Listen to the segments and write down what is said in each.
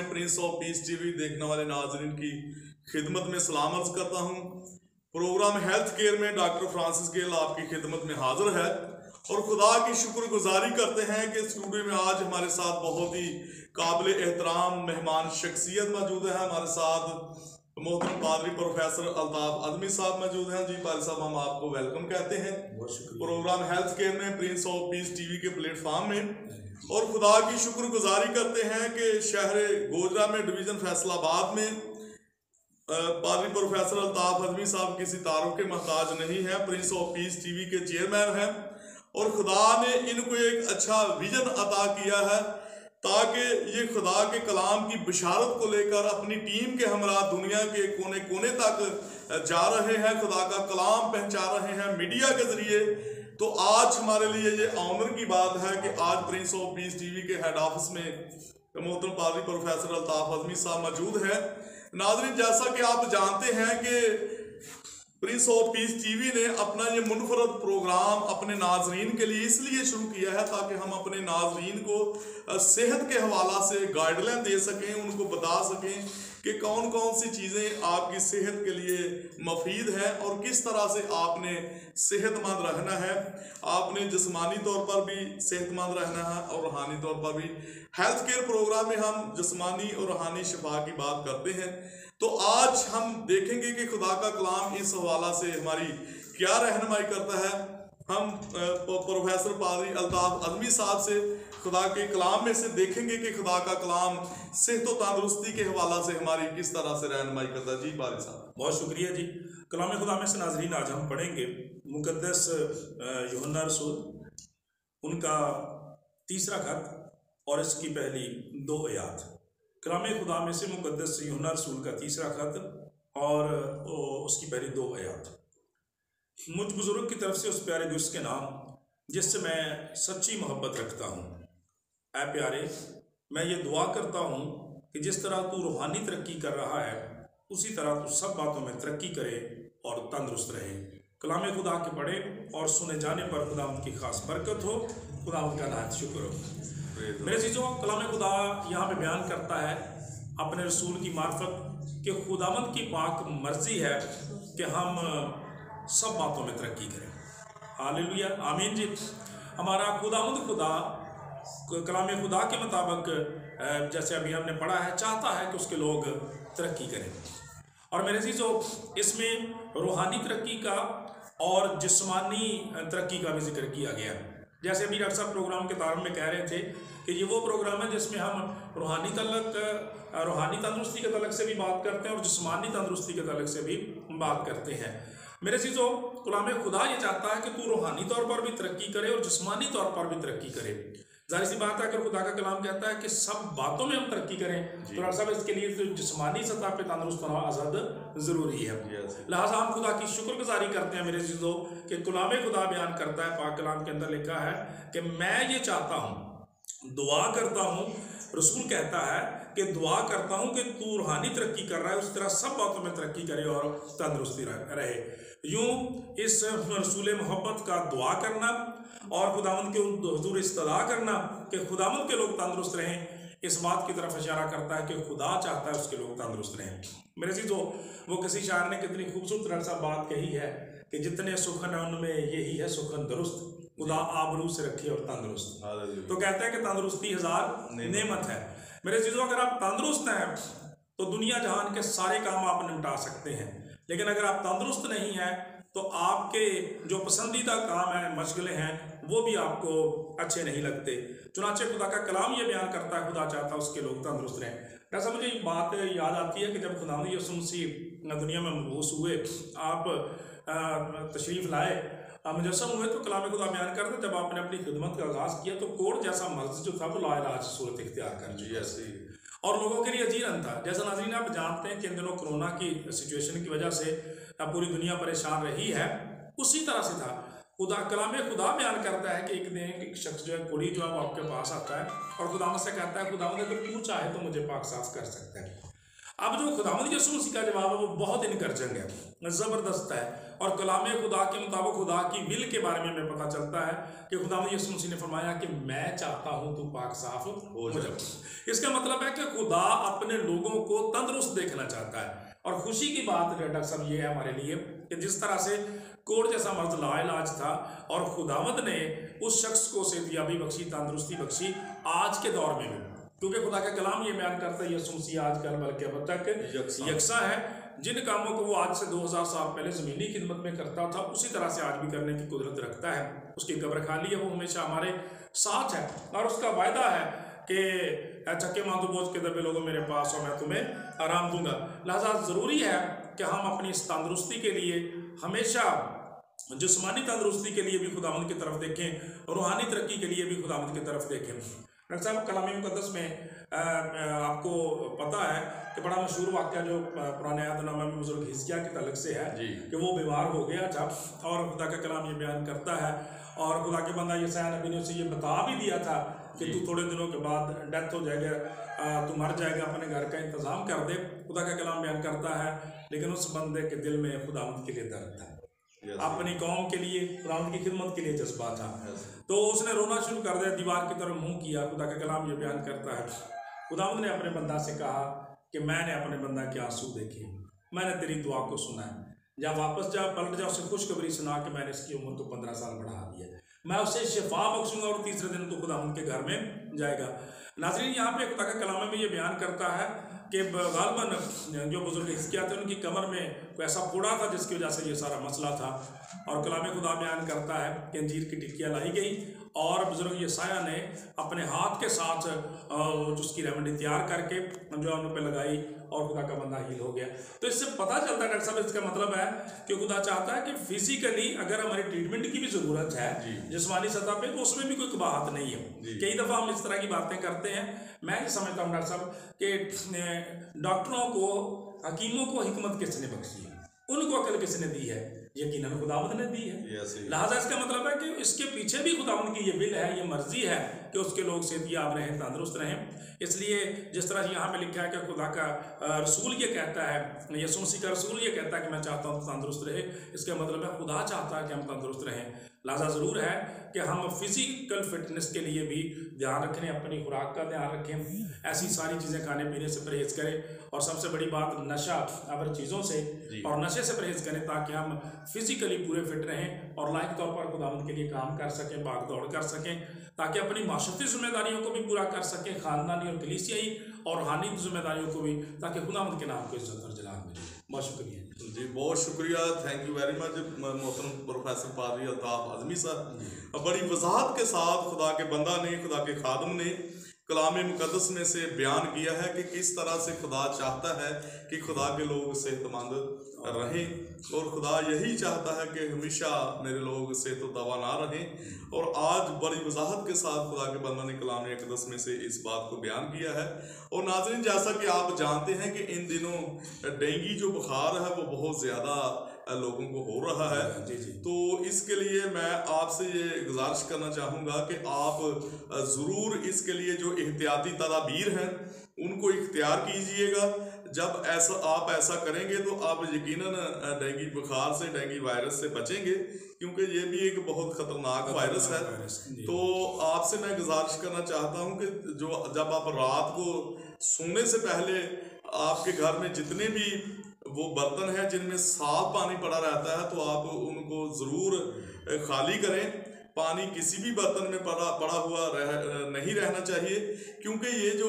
में Prince of peace TV देखने वाले नाजरीन की खिदमत में सलाम अर्ज करता हूँ। प्रोग्राम हेल्थ केयर में डॉक्टर फ्रांसिस गेल आपकी खिदमत में हाजिर है और खुदा की शुक्रगुजारी करते हैं कि स्टूडियो में आज हमारे साथ बहुत ही काबिल एहतराम मेहमान शख्सियत मौजूद है। हमारे साथ मोहतरम पादरी प्रोफेसर अल्ताफ अदमी साहब मौजूद हैं। जी पादरी साहब, हम आपको वेलकम कहते हैं प्रोग्राम हेल्थ केयर में प्रिंस ऑफ पीस टीवी के प्लेटफॉर्म में। और खुदा की शुक्रगुजारी करते हैं कि शहर गोजरा में डिवीज़न फैसलाबाद में पादरी प्रोफेसर अल्ताफ अदमी साहब किसी तारुफ के मोहताज नहीं है, प्रिंस ऑफ पीस टीवी के चेयरमैन हैं और खुदा ने इनको एक अच्छा विजन अता किया है ताकि ये खुदा के कलाम की बिशारत को लेकर अपनी टीम के हमरा दुनिया के कोने कोने तक जा रहे हैं, खुदा का कलाम पहुंचा रहे हैं मीडिया के जरिए। तो आज हमारे लिए ये ऑनर की बात है कि आज प्रिंस ऑफ पीस टीवी के हेड ऑफिस में मोहतरम पादरी प्रोफेसर अल्ताफ अदमी साहब मौजूद है। नाज़रीन, जैसा कि आप जानते हैं कि प्रिंस ऑफ पीस टीवी ने अपना ये मुनफरद प्रोग्राम अपने नाजरीन के लिए इसलिए शुरू किया है ताकि हम अपने नाजरीन को सेहत के हवाला से गाइडलाइन दे सकें, उनको बता सकें कि कौन कौन सी चीज़ें आपकी सेहत के लिए मफीद हैं और किस तरह से आपने सेहतमंद रहना है। आपने जिस्मानी तौर पर भी सेहतमंद रहना है और रूहानी तौर पर भी। हेल्थ केयर प्रोग्राम में हम जिस्मानी और रूहानी शिफा की बात करते हैं। तो आज हम देखेंगे कि खुदा का कलाम इस हवाला से हमारी क्या रहनुमाई करता है। हम प्रोफेसर पादरी अल्ताफ अदमी साहब से खुदा के कलाम में से देखेंगे कि खुदा का कलाम सेहत और तंदुरुस्ती के हवाला से हमारी किस तरह से रहनुमाई करता है। जी पादरी साहब, बहुत शुक्रिया जी। कलाम खुदा में से नाजरीन आज हम पढ़ेंगे मुकद्दस यूहन्ना रसूल, उनका तीसरा खत और इसकी पहली 2 आयत। कलाम खुदा में से मुकद्दस यूहन्ना रसूल का तीसरा खत और उसकी पहली 2 आयत। मुझ बुजुर्ग की तरफ से उस प्यारे दोस्त के नाम जिससे मैं सच्ची मोहब्बत रखता हूँ। ऐ प्यारे, मैं ये दुआ करता हूँ कि जिस तरह तू रूहानी तरक्की कर रहा है उसी तरह तू सब बातों में तरक्की करे और तंदुरुस्त रहे। कलाम खुदा के पढ़े और सुने जाने पर खुदा उनकी खास बरकत हो। खुदा उनका नायत शुक्र हो। मेरे चीज़ों, कलाम खुदा यहाँ पे बयान करता है अपने रसूल की मार्फत कि खुदावंद की पाक मर्जी है कि हम सब बातों में तरक्की करें। हालेलुया, आमीन जी। हमारा खुदावंद खुदा कलाम खुदा के मुताबिक जैसे अभी हमने पढ़ा है, चाहता है कि उसके लोग तरक्की करें। और मेरे चीज़ों, इसमें रूहानी तरक्की का और जिस्मानी तरक्की का भी जिक्र किया गया। जैसे अभी डॉक्टर साहब प्रोग्राम के तारुफ में कह रहे थे कि ये वो प्रोग्राम है जिसमें हम रूहानी तंदुरुस्ती के तलक से भी बात करते हैं और जिस्मानी तंदुरुस्ती के तलक से भी बात करते हैं। मेरे चीज़ों, कलाम खुदा ये चाहता है कि तू रूहानी तौर पर भी तरक्की करे और जिस्मानी तौर पर भी तरक्की करे। जाहिर सी बात है, अगर खुदा का कलाम कहता है कि सब बातों में हम तरक्की करें तो डॉक्टर साहब इसके लिए तो जिस्मानी सतह पे तंदुरुस्त होना आज़ाद ज़रूरी है। लिहाजा हम खुदा की शुक्रगुजारी करते हैं मेरे चीज़ों कि कलाम खुदा बयान करता है, पाक कलाम के अंदर लिखा है कि मैं ये चाहता हूँ, दुआ करता हूँ। रसूल कहता है कि दुआ करता हूँ कि तू रूहानी तरक्की कर रहा है उस तरह सब बातों में तरक्की करे और तंदुरुस्ती रहे। यूँ इस रसूल मोहब्बत का दुआ करना और खुदावंद के हुजूर इस्तदा करना कि खुदावंद के लोग तंदुरुस्त रहें, इस बात की तरफ इशारा करता है कि खुदा चाहता है उसके लोग तंदुरुस्त रहें। मेरे चीज़ों, वो किसी शायर ने कितनी खूबसूरत सा बात कही है कि जितने सुखन है उनमें यही है सुखन दुरुस्त, खुदा आबरू से रखे और तंदुरुस्त। तो कहते हैं कि तंदुरुस्ती 1000 नेमत है। मेरे चीज़ों, अगर आप तंदुरुस्त हैं तो दुनिया जहान के सारे काम आप निपटा सकते हैं, लेकिन अगर आप तंदुरुस्त नहीं हैं तो आपके जो पसंदीदा काम हैं, मशगले हैं, वो भी आपको अच्छे नहीं लगते। चुनाचे खुदा का कलाम ये बयान करता है खुदा चाहता है उसके लोग तंदुरुस्त रहें। ऐसा मुझे एक बात याद आती है कि जब खुदावंद यीशु मसीह दुनिया में मबूस हुए, आप तशरीफ़ लाए, मुजस्सम हुए, तो कलाम खुदा बयान करते जब आपने अपनी खिदमत का आगाज़ किया तो कोढ़ जैसा मर्ज जो था वो लाइलाज सूरत इख्तियार कर लिया और लोगों के लिए अजीरन था। जैसा नाज़रीन आप जानते हैं कि इन दिनों कोरोना की सिचुएशन की वजह से पूरी दुनिया परेशान रही है, उसी तरह से था। खुदा कलाम खुदा बयान करता है कि एक दिन एक शख्स जो है कुड़ी जो है वो आपके पास आता है और खुदावंद से कहता है खुदावंद अगर तू चाहे तो मुझे पाक साफ कर सकता है। अब जो खुदावंद यीशु मसीह का जवाब है वो बहुत इनकरेजिंग है, ज़बरदस्त है, और कलाम खुदा के मुताबिक खुदा की विल के बारे में हमें पता चलता है कि खुदावंद यीशु मसीह ने फरमाया कि मैं चाहता हूँ तू पाक साफ हो जाए। इसका मतलब है कि खुदा अपने लोगों को तंदुरुस्त देखना चाहता है। और खुशी की बात डॉक्टर साहब ये है हमारे लिए कि जिस तरह से कोढ़ जैसा मर्द लाइलाज था और खुदावंद ने उस शख्स को सेहतयाबी बख्शी, तंदुरुस्ती बख्शी आज के दौर में भी, क्योंकि खुदा का कलाम ये बयान करता है यीशु मसीह आज कल बल्कि अब तक यकसा है। जिन कामों को वो आज से 2000 साल पहले ज़मीनी खिदमत में करता था उसी तरह से आज भी करने की कुदरत रखता है। उसकी कब्र खाली है, वो हमेशा हमारे साथ है और उसका वायदा है कि चक्के मांदू बोझ के दबे लोगों मेरे पास और मैं तुम्हें आराम दूंगा। लिहाजा ज़रूरी है कि हम अपनी इस तंदुरुस्ती के लिए हमेशा जिस्मानी तंदुरुस्ती के लिए भी खुदावंद की तरफ देखें, रूहानी तरक्की के लिए भी खुदावंद की तरफ देखें। डॉक्टर साहब कलाम मुक़द्दस में आपको पता है कि बड़ा मशहूर वाक़या जो पुराने अहदनामा में बुजुर्ग हिजकिय्याह के तलक से है कि वो बीमार हो गया था और खुदा का कलाम ये बयान करता है और खुदा के बंदा यशायाह नबी ने उसे ये बता भी दिया था कि तू थोड़े दिनों के बाद डेथ हो जाएगा, तू मर जाएगा, अपने घर का इंतज़ाम कर दे। खुदा का कलाम बयान करता है लेकिन उस बंदे के दिल में खुदावंद के लिए दर्द था, अपनी कौम के लिए, खुदावंद की खिदमत के लिए जज्बा था, तो उसने रोना शुरू कर दिया, दीवार की तरफ मुंह किया। खुदा का कलाम ये बयान करता है खुदावंद ने अपने बंदा से कहा कि मैंने अपने बंदा के आंसू देखे, मैंने तेरी दुआ को सुना है, जा वापस जा, पलट जा, उसे खुशखबरी सुना कि मैंने इसकी उम्र को 15 साल बढ़ा दिया, मैं उसे शिफा बख्शूंगा और तीसरे दिन तो खुदावंद के घर में जाएगा। नाज़रीन, यहाँ पे खुदा का कलाम में ये बयान करता है कि गालबन जो बुजुर्ग हिजकिय्याह थे उनकी कमर में कोई ऐसा फोड़ा था जिसकी वजह से ये सारा मसला था और कलाम खुदा बयान करता है कि अंजीर की टिक्कियाँ लाई गई और बुजुर्ग यशायाह ने अपने हाथ के साथ उसकी रेमेडी तैयार करके जो उन पर लगाई और खुदा का बंदा हील हो गया। तो इससे पता चलता है डॉक्टर साहब, इसका मतलब है कि खुदा चाहता है कि फिजिकली अगर हमारी ट्रीटमेंट की भी ज़रूरत है जिस्मानी सतह पे, तो उसमें भी कोई कबाहत नहीं है। कई दफ़ा हम इस तरह की बातें करते हैं। मैं ये समझता हूँ डॉक्टर साहब कि डॉक्टरों को, हकीमों को हिकमत किसने बख्शी है, उनको अकल किसने दी है, यकीनन खुदावंद ने दी है। लिहाजा इसका मतलब है कि इसके पीछे भी खुदावंद की ये विल है, ये मर्जी है कि उसके लोग सेहतयाब रहें, तंदुरुस्त रहें। इसलिए जिस तरह यहाँ पे लिखा है कि खुदा का रसूल ये कहता है, यीशु मसीह का रसूल ये कहता है कि मैं चाहता हूँ तंदुरुस्त रहे, इसका मतलब है खुदा चाहता है कि हम तंदुरुस्त रहें। लिहाजा ज़रूर है कि हम फिजिकल फिटनेस के लिए भी ध्यान रखें, अपनी खुराक का ध्यान रखें, ऐसी सारी चीज़ें खाने पीने से परहेज करें और सबसे बड़ी बात नशा अवर चीज़ों से और नशे से परहेज करें ताकि हम फिजिकली पूरे फिट रहें और लायक तौर पर खुदावंद के लिए काम कर सकें, भाग दौड़ कर सकें, ताकि अपनी माशरती जिम्मेदारियों को भी पूरा कर सकें, ख़ानदानी और कलीसियाई और रूहानी जिम्मेदारियों को भी, ताकि खुदावंद के नाम को इज्जत और जलाल मिले। बहुत शुक्रिया जी, बहुत शुक्रिया, थैंक यू वेरी मच मोहतरम प्रोफेसर पादरी अल्ताफ आज़मी साहब। बड़ी वजाहत के साथ खुदा के बंदा ने, खुदा के खादम ने कलाम मुक़द्दस में से बयान किया है कि किस तरह से खुदा चाहता है कि खुदा के लोग सेहतमंद रहें और खुदा यही चाहता है कि हमेशा मेरे लोग सेहत दवा ना रहें। और आज बड़ी वजाहत के साथ खुदा के बंदा ने कलाम मुक़द्दस में से इस बात को बयान किया है। और नाज़रीन, जैसा कि आप जानते हैं कि इन दिनों डेंगू जो बुखार है वो बहुत ज़्यादा लोगों को हो रहा है। तो इसके लिए मैं आपसे ये गुजारिश करना चाहूँगा कि आप ज़रूर इसके लिए जो एहतियाती तदाबीर हैं उनको इख्तियार कीजिएगा। जब आप ऐसा करेंगे तो आप यकीनन डेंगू बुखार से, डेंगू वायरस से बचेंगे, क्योंकि ये भी एक बहुत ख़तरनाक वायरस है। तो आपसे मैं गुजारिश करना चाहता हूँ कि जब आप रात को सोने से पहले आपके घर में जितने भी वो बर्तन हैं जिनमें साफ पानी पड़ा रहता है तो आप उनको ज़रूर खाली करें। पानी किसी भी बर्तन में पड़ा हुआ नहीं रहना चाहिए, क्योंकि ये जो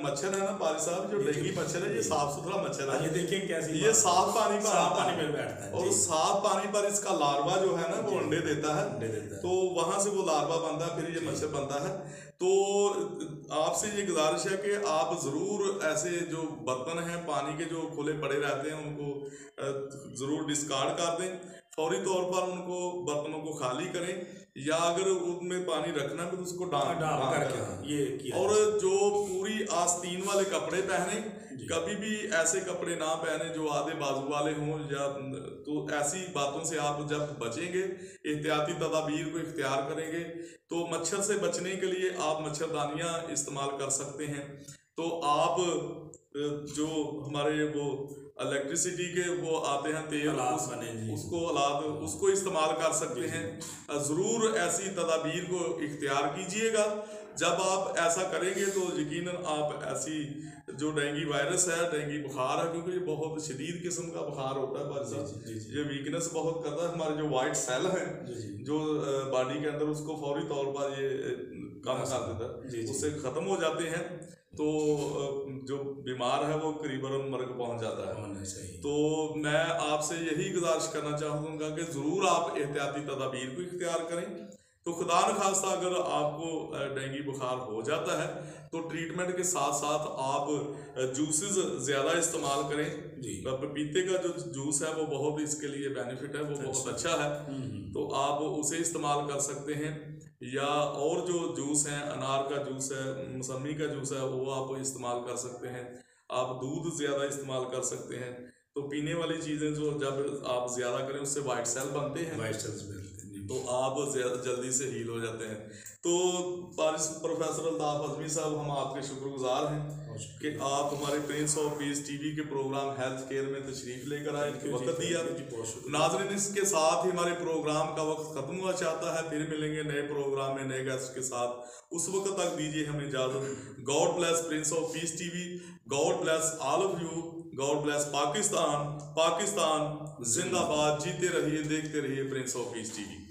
मच्छर है ना पारी साहब, जो डेंगू मच्छर है, ये साफ सुथरा मच्छर है। ये देखें कैसी, ये साफ पानी में बैठता है और साफ पानी पर इसका लार्वा जो है ना वो अंडे देता है, तो वहां से वो लार्वा बनता है, फिर ये मच्छर बनता है। तो आपसे ये गुजारिश है कि आप ज़रूर ऐसे जो बर्तन हैं पानी के जो खुले पड़े रहते हैं उनको ज़रूर डिस्कार्ड कर दें, फौरी तौर पर उनको बर्तनों को खाली करें, या अगर उनमें पानी रखना तो उसको डाल करके ये किया। और जो पूरी आस्तीन वाले कपड़े पहने, कभी भी ऐसे कपड़े ना पहने जो आधे बाजू वाले हों, या तो ऐसी बातों से आप जब बचेंगे, एहतियाती तदाबीर को इख्तियार करेंगे, तो मच्छर से बचने के लिए आप मच्छरदानियाँ इस्तेमाल कर सकते हैं। तो आप जो हमारे वो इलेक्ट्रिसिटी के वो आते हैं तेल, उसको इस्तेमाल कर सकते हैं। ज़रूर ऐसी तदाबीर को इख्तियार कीजिएगा। जब आप ऐसा करेंगे तो यकीनन आप ऐसी जो डेंगू वायरस है, डेंगू बुखार है, क्योंकि ये बहुत शदीद किस्म का बुखार होता है भाई साहब, ये वीकनेस बहुत करता है हमारे जो वाइट सेल हैं जो बॉडी के अंदर, उसको फौरी तौर पर ये काम कर देता है, उससे ख़त्म हो जाते हैं। तो जो बीमार है वो करीबन मर पहुंच जाता है। तो मैं आपसे यही गुजारिश करना चाहूँगा कि ज़रूर आप एहतियाती तदाबीर को इख्तियार करें। तो खुदा न खास्ता अगर आपको डेंगू बुखार हो जाता है तो ट्रीटमेंट के साथ साथ आप जूसेस ज़्यादा इस्तेमाल करें। पपीते का जो जूस है वो बहुत इसके लिए बेनिफिट है, वो बहुत अच्छा है, तो आप उसे इस्तेमाल कर सकते हैं। या और जो जूस हैं, अनार का जूस है, मौसमी का जूस है, वो आप इस्तेमाल कर सकते हैं। आप दूध ज़्यादा इस्तेमाल कर सकते हैं। तो पीने वाली चीज़ें जो जब आप ज़्यादा करें उससे वाइट सेल बनते हैं, तो आप जल्दी से हील हो जाते हैं। तो प्रोफेसर अल्ताफ अज़मी साहब, हम आपके शुक्रगुजार हैं कि आप हमारे प्रिंस ऑफ पीस टीवी के प्रोग्राम हेल्थ केयर में तशरीफ़ लेकर आए, वक्त दिया। नाज़रीन, इसके साथ ही हमारे प्रोग्राम का वक्त ख़त्म हुआ चाहता है। फिर मिलेंगे नए प्रोग्राम में नए गेस्ट के साथ। उस वक्त तक दीजिए हमें इजाज़त। God bless Prince of peace TV, God bless all of you, God bless Pakistan. Pakistan जिंदाबाद। जीते रहिए, देखते रहिए प्रिंस ऑफ पीस टीवी।